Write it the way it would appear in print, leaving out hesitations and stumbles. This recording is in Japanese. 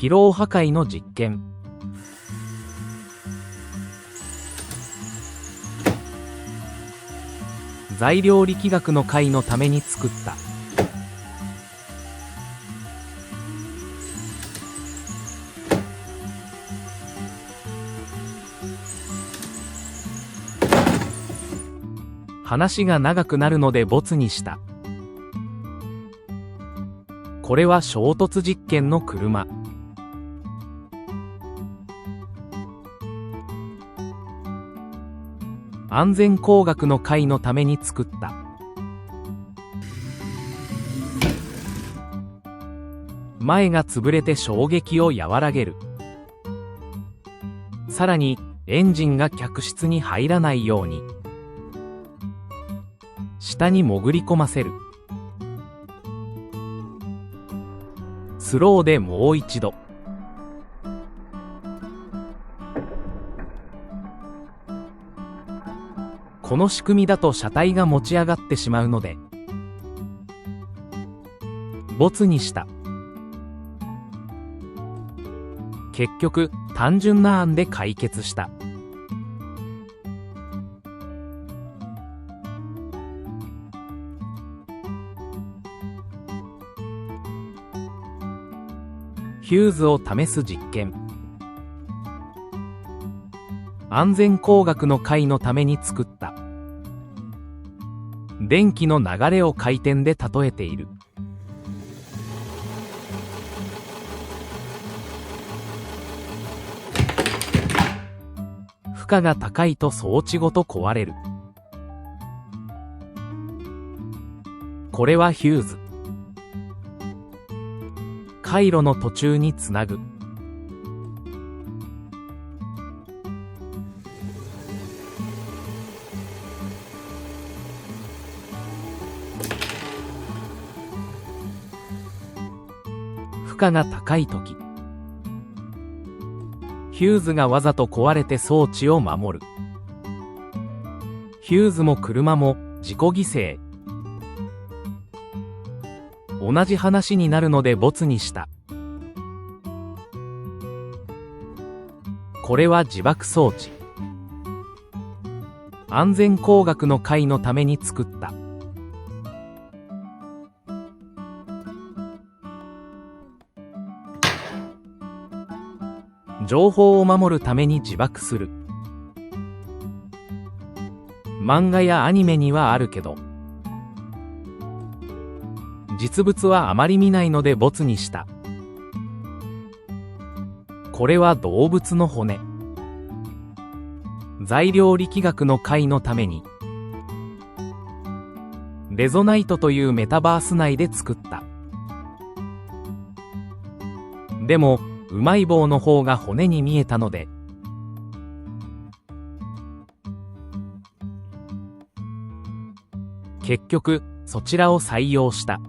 疲労破壊の実験。材料力学の会のために作った。話が長くなるのでボツにした。これは衝突実験の車。安全工学の会のために作った。前が潰れて衝撃を和らげる。さらにエンジンが客室に入らないように下に潜り込ませる。スローでもう一度。この仕組みだと車体が持ち上がってしまうのでボツにした。結局単純な案で解決した。ヒューズを試す実験。安全工学の会のために作った。電気の流れを回転で例えている。負荷が高いと装置ごと壊れる。これはヒューズ。回路の途中につなぐ。負荷が高いとき、ヒューズがわざと壊れて装置を守る。ヒューズも車も自己犠牲。同じ話になるのでボツにした。これは自爆装置。安全工学の会のために作った。情報を守るために自爆する。漫画やアニメにはあるけど実物はあまり見ないのでボツにした。これは動物の骨。材料力学の会のためにレゾナイトというメタバース内で作った。でもうまい棒の方が骨に見えたので結局そちらを採用した。